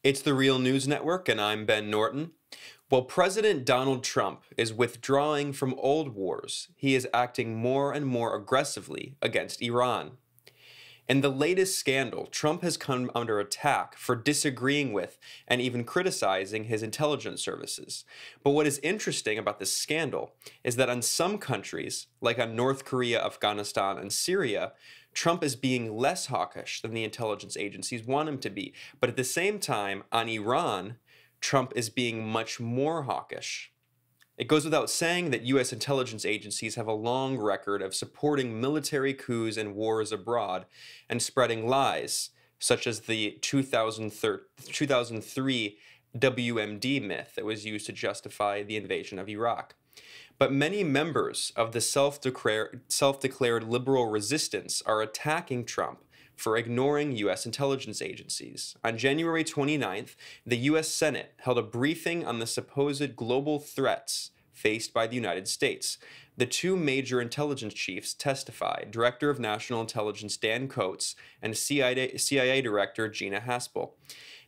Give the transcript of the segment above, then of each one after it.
It's the Real News Network, and I'm Ben Norton. While President Donald Trump is withdrawing from old wars, he is acting more and more aggressively against Iran. In the latest scandal, Trump has come under attack for disagreeing with and even criticizing his intelligence services. But what is interesting about this scandal is that on some countries, like on North Korea, Afghanistan, and Syria, Trump is being less hawkish than the intelligence agencies want him to be. But at the same time, on Iran, Trump is being much more hawkish. It goes without saying that U.S. intelligence agencies have a long record of supporting military coups and wars abroad and spreading lies, such as the 2003 WMD myth that was used to justify the invasion of Iraq. But many members of the self-declared liberal resistance are attacking Trump for ignoring U.S. intelligence agencies. On January 29th, the U.S. Senate held a briefing on the supposed global threats faced by the United States. The two major intelligence chiefs testified, Director of National Intelligence Dan Coats and CIA Director Gina Haspel.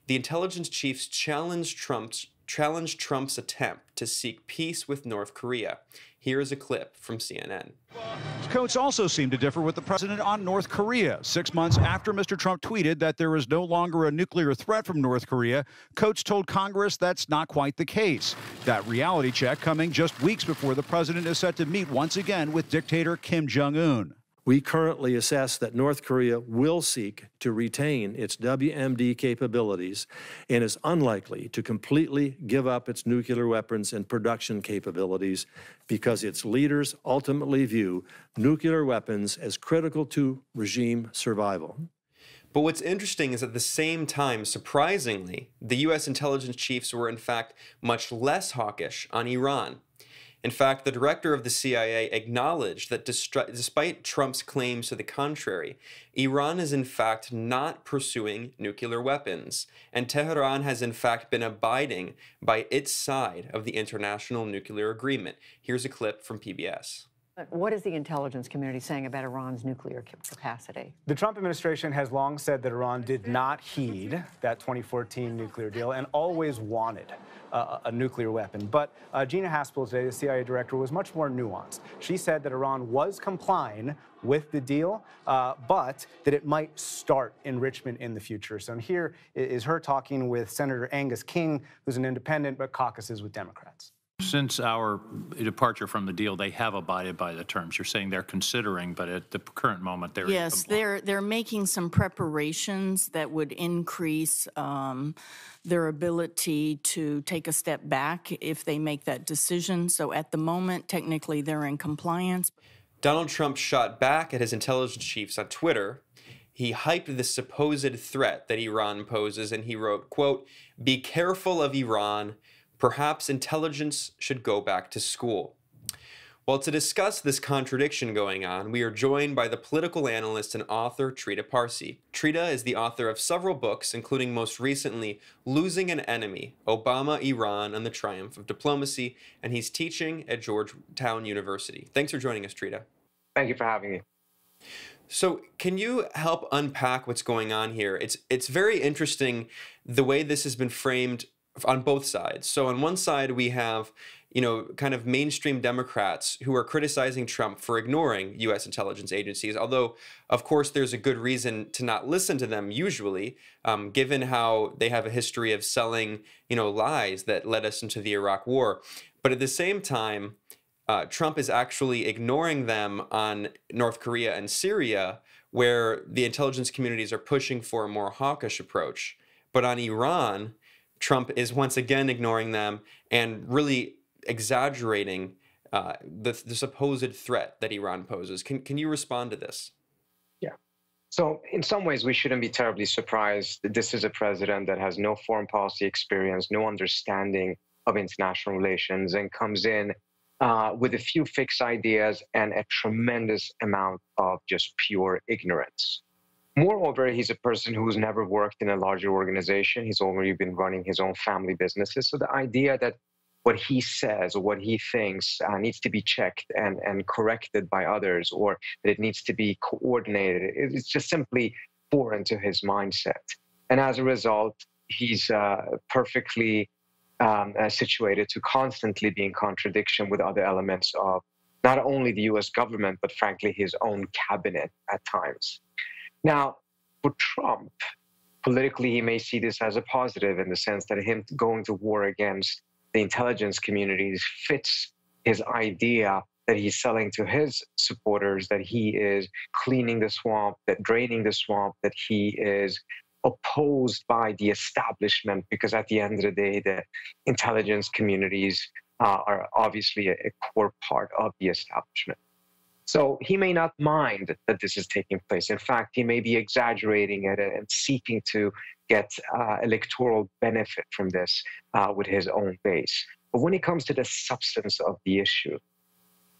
The intelligence chiefs challenged Trump's attempt to seek peace with North Korea. Here is a clip from CNN. Coats also seemed to differ with the president on North Korea. 6 months after Mr. Trump tweeted that there is no longer a nuclear threat from North Korea, Coats told Congress that's not quite the case. That reality check coming just weeks before the president is set to meet once again with dictator Kim Jong-un. We currently assess that North Korea will seek to retain its WMD capabilities and is unlikely to completely give up its nuclear weapons and production capabilities because its leaders ultimately view nuclear weapons as critical to regime survival. But what's interesting is at the same time, surprisingly, the U.S. intelligence chiefs were in fact much less hawkish on Iran. In fact, the director of the CIA acknowledged that despite Trump's claims to the contrary, Iran is in fact not pursuing nuclear weapons, and Tehran has in fact been abiding by its side of the international nuclear agreement. Here's a clip from PBS. What is the intelligence community saying about Iran's nuclear capacity? The Trump administration has long said that Iran did not heed that 2014 nuclear deal and always wanted a nuclear weapon. But Gina Haspel today, the CIA director, was much more nuanced. She said that Iran was complying with the deal, but that it might start enrichment in the future. So here is her talking with Senator Angus King, who's an independent but caucuses with Democrats. Since our departure from the deal, they have abided by the terms. You're saying they're considering, but at the current moment, they're yes, they're making some preparations that would increase their ability to take a step back if they make that decision. So at the moment, technically, they're in compliance. Donald Trump shot back at his intelligence chiefs on Twitter. He hyped the supposed threat that Iran poses, and he wrote, quote, "Be careful of Iran. Perhaps intelligence should go back to school." Well, to discuss this contradiction going on, we are joined by the political analyst and author Trita Parsi. Trita is the author of several books, including most recently Losing an Enemy, Obama, Iran, and the Triumph of Diplomacy, and he's teaching at Georgetown University. Thanks for joining us, Trita. Thank you for having me. So can you help unpack what's going on here? It's very interesting the way this has been framed on both sides. So on one side, we have, kind of mainstream Democrats who are criticizing Trump for ignoring U.S. intelligence agencies, although, of course, there's a good reason to not listen to them usually, given how they have a history of selling, lies that led us into the Iraq War. But at the same time, Trump is actually ignoring them on North Korea and Syria, where the intelligence communities are pushing for a more hawkish approach. But on Iran, Trump is once again ignoring them and really exaggerating the supposed threat that Iran poses. Can you respond to this? Yeah. So in some ways, we shouldn't be terribly surprised that this is a president that has no foreign policy experience, no understanding of international relations, and comes in with a few fixed ideas and a tremendous amount of just pure ignorance. Moreover, he's a person who's never worked in a larger organization. He's already been running his own family businesses. So the idea that what he says or what he thinks needs to be checked and corrected by others, or that it needs to be coordinated. It's just simply foreign to his mindset. And as a result, he's perfectly situated to constantly be in contradiction with other elements of not only the US government, but frankly, his own cabinet at times. Now, for Trump, politically, he may see this as a positive in the sense that him going to war against the intelligence communities fits his idea that he's selling to his supporters, that he is cleaning the swamp, that draining the swamp, that he is opposed by the establishment, because at the end of the day, the intelligence communities are obviously a core part of the establishment. So he may not mind that this is taking place. In fact, he may be exaggerating it and seeking to get electoral benefit from this with his own base. But when it comes to the substance of the issue,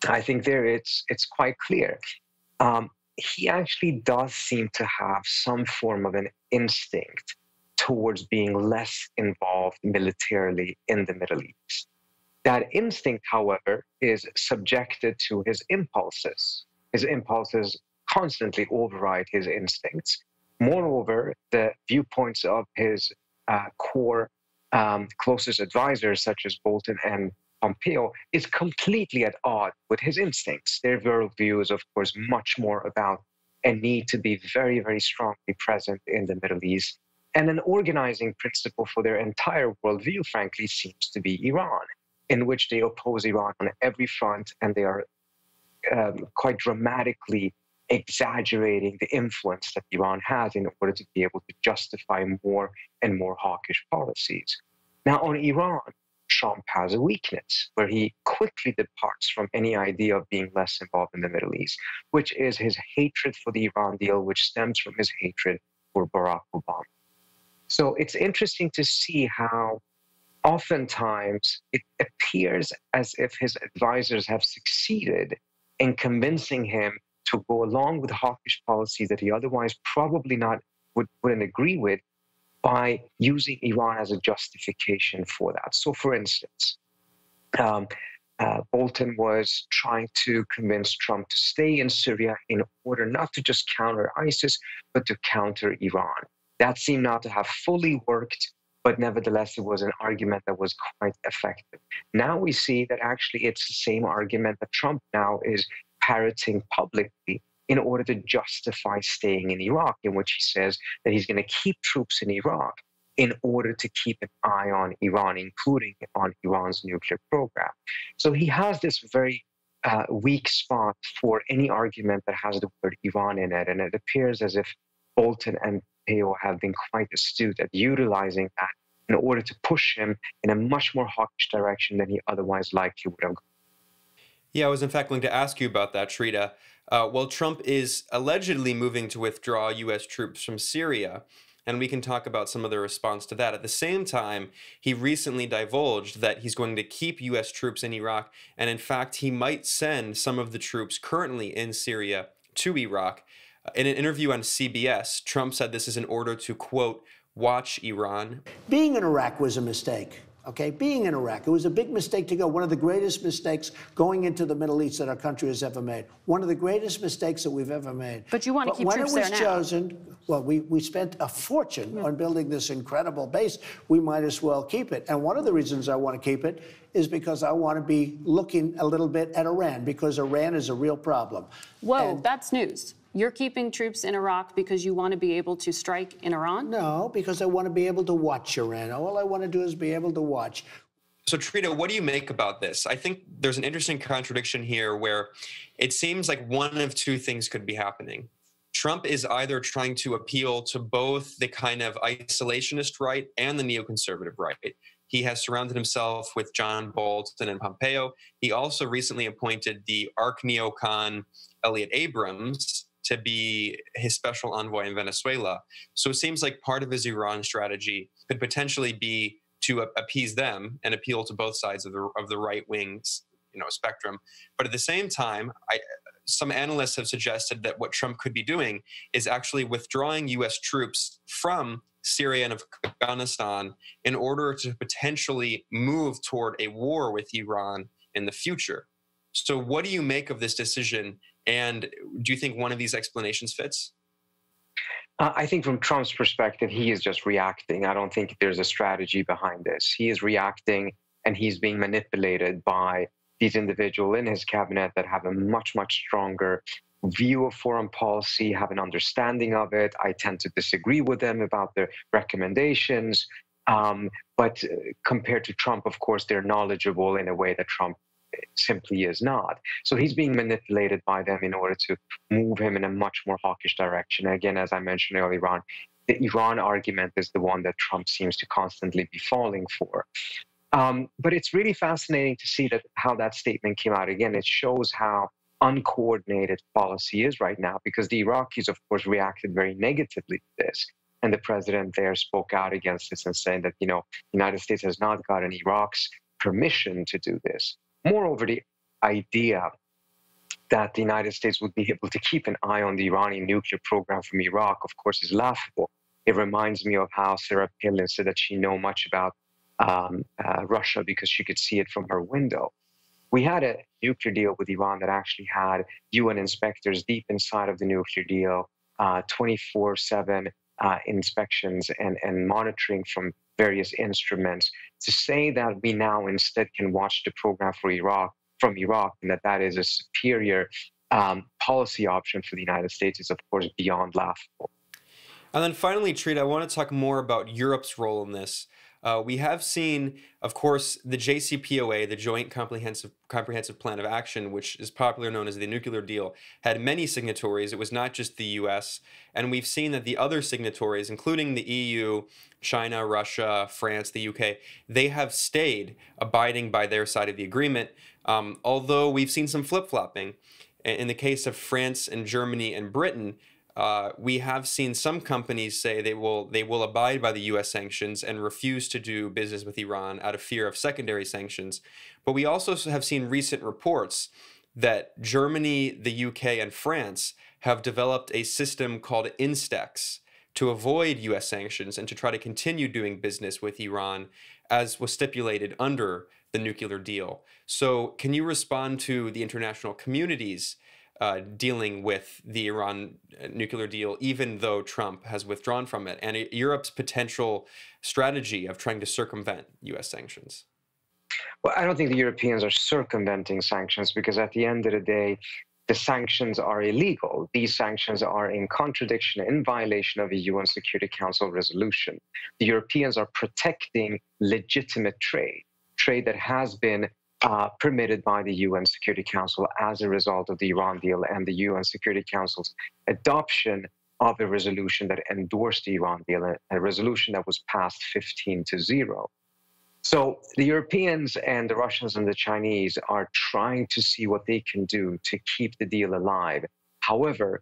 I think there it's quite clear. He actually does seem to have some form of an instinct towards being less involved militarily in the Middle East. That instinct, however, is subjected to his impulses. His impulses constantly override his instincts. Moreover, the viewpoints of his core closest advisors, such as Bolton and Pompeo, is completely at odds with his instincts. Their worldview is, of course, much more about a need to be very, very strongly present in the Middle East. And an organizing principle for their entire worldview, frankly, seems to be Iran, in which they oppose Iran on every front, and they are quite dramatically exaggerating the influence that Iran has in order to be able to justify more and more hawkish policies. Now, on Iran, Trump has a weakness where he quickly departs from any idea of being less involved in the Middle East, which is his hatred for the Iran deal, which stems from his hatred for Barack Obama. So it's interesting to see how oftentimes it appears as if his advisors have succeeded in convincing him to go along with hawkish policies that he otherwise probably wouldn't agree with, by using Iran as a justification for that. So, for instance, Bolton was trying to convince Trump to stay in Syria in order not to just counter ISIS, but to counter Iran. That seemed not to have fully worked, but nevertheless, it was an argument that was quite effective. Now we see that actually it's the same argument that Trump now is parroting publicly in order to justify staying in Iraq, in which he says that he's going to keep troops in Iraq in order to keep an eye on Iran, including on Iran's nuclear program. So he has this very weak spot for any argument that has the word Iran in it, and it appears as if Bolton and Pompeo have been quite astute at utilizing that in order to push him in a much more hawkish direction than he otherwise likely would have gone. Yeah, I was in fact going to ask you about that, Trita. Well, Trump is allegedly moving to withdraw U.S. troops from Syria, and we can talk about some of the response to that. At the same time, he recently divulged that he's going to keep U.S. troops in Iraq, and in fact, he might send some of the troops currently in Syria to Iraq. In an interview on CBS, Trump said this is in order to, quote, watch Iran. Being in Iraq was a mistake. Okay, being in Iraq, it was a big mistake to go. One of the greatest mistakes going into the Middle East that our country has ever made. One of the greatest mistakes that we've ever made. But you want to keep troops there now. When it was chosen, well, we spent a fortune on building this incredible base. We might as well keep it. And one of the reasons I want to keep it is because I want to be looking a little bit at Iran, because Iran is a real problem. Whoa, that's news. You're keeping troops in Iraq because you want to be able to strike in Iran? No, because I want to be able to watch Iran. All I want to do is be able to watch. So, Trita, what do you make about this? I think there's an interesting contradiction here where it seems like one of two things could be happening. Trump is either trying to appeal to both the kind of isolationist right and the neoconservative right. He has surrounded himself with John Bolton and Pompeo. He also recently appointed the arch-neocon Elliot Abrams to be his special envoy in Venezuela. So it seems like part of his Iran strategy could potentially be to appease them and appeal to both sides of the right wing's spectrum. But at the same time, some analysts have suggested that what Trump could be doing is actually withdrawing U.S. troops from Syria and Afghanistan in order to potentially move toward a war with Iran in the future. So what do you make of this decision? And do you think one of these explanations fits? I think from Trump's perspective, he is just reacting. I don't think there's a strategy behind this. He is reacting, and he's being manipulated by these individuals in his cabinet that have a much, much stronger view of foreign policy, have an understanding of it. I tend to disagree with them about their recommendations. But compared to Trump, of course, they're knowledgeable in a way that Trump simply is not. So he's being manipulated by them in order to move him in a much more hawkish direction. Again, as I mentioned earlier on, the Iran argument is the one that Trump seems to constantly be falling for. But it's really fascinating to see that how that statement came out. Again, it shows how uncoordinated policy is right now, because the Iraqis, of course, reacted very negatively to this. And the president there spoke out against this and saying that, the United States has not gotten Iraq's permission to do this. Moreover, the idea that the United States would be able to keep an eye on the Iranian nuclear program from Iraq, of course, is laughable. It reminds me of how Sarah Palin said that she knew much about Russia because she could see it from her window. We had a nuclear deal with Iran that actually had UN inspectors deep inside of the nuclear deal, 24/7 inspections and monitoring from various instruments. To say that we now instead can watch the program from Iraq, and that is a superior policy option for the United States is, of course, beyond laughable. And then finally, Trita, I want to talk more about Europe's role in this. We have seen, of course, the JCPOA, the Joint Comprehensive Plan of Action, which is popularly known as the nuclear deal, had many signatories. It was not just the US. And we've seen that the other signatories, including the EU, China, Russia, France, the UK, they have stayed abiding by their side of the agreement, although we've seen some flip-flopping. In the case of France and Germany and Britain, we have seen some companies say they will abide by the U.S. sanctions and refuse to do business with Iran out of fear of secondary sanctions. But we also have seen recent reports that Germany, the U.K., and France have developed a system called Instex to avoid U.S. sanctions and to try to continue doing business with Iran as was stipulated under the nuclear deal. So can you respond to the international community's dealing with the Iran nuclear deal, even though Trump has withdrawn from it, and Europe's potential strategy of trying to circumvent U.S. sanctions? Well, I don't think the Europeans are circumventing sanctions, because at the end of the day, the sanctions are illegal. These sanctions are in contradiction, in violation of a UN Security Council resolution. The Europeans are protecting legitimate trade that has been permitted by the UN Security Council as a result of the Iran deal and the UN Security Council's adoption of a resolution that endorsed the Iran deal, a resolution that was passed 15-0. So the Europeans and the Russians and the Chinese are trying to see what they can do to keep the deal alive. However,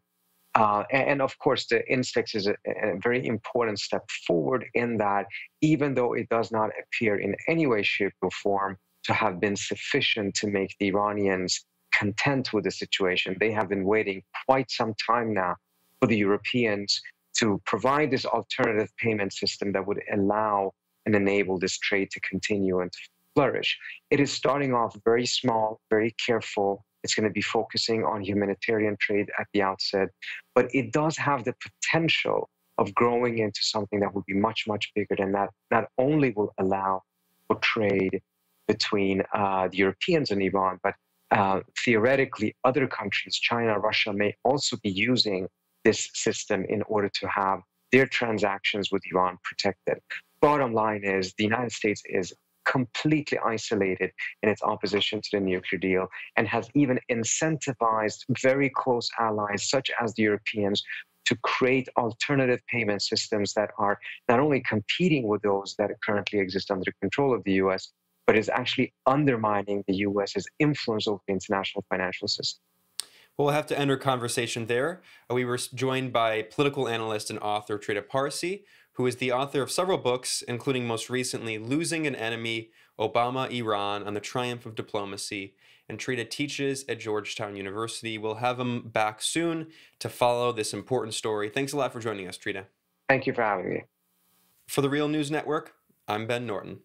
and of course, the Instex is a very important step forward in that, even though it does not appear in any way, shape, or form to have been sufficient to make the Iranians content with the situation, they have been waiting quite some time now for the Europeans to provide this alternative payment system that would allow and enable this trade to continue and to flourish. It is starting off very small, very careful. It's going to be focusing on humanitarian trade at the outset, but it does have the potential of growing into something that would be much, much bigger than that. Not only will allow for trade between the Europeans and Iran, but theoretically other countries, China, Russia, may also be using this system in order to have their transactions with Iran protected. Bottom line is the United States is completely isolated in its opposition to the nuclear deal and has even incentivized very close allies such as the Europeans to create alternative payment systems that are not only competing with those that currently exist under the control of the US, but is actually undermining the US's influence over the international financial system. Well, we'll have to end our conversation there. We were joined by political analyst and author Trita Parsi, who is the author of several books, including most recently Losing an Enemy, Obama, Iran, on the Triumph of Diplomacy. And Trita teaches at Georgetown University. We'll have him back soon to follow this important story. Thanks a lot for joining us, Trita. Thank you for having me. For the Real News Network, I'm Ben Norton.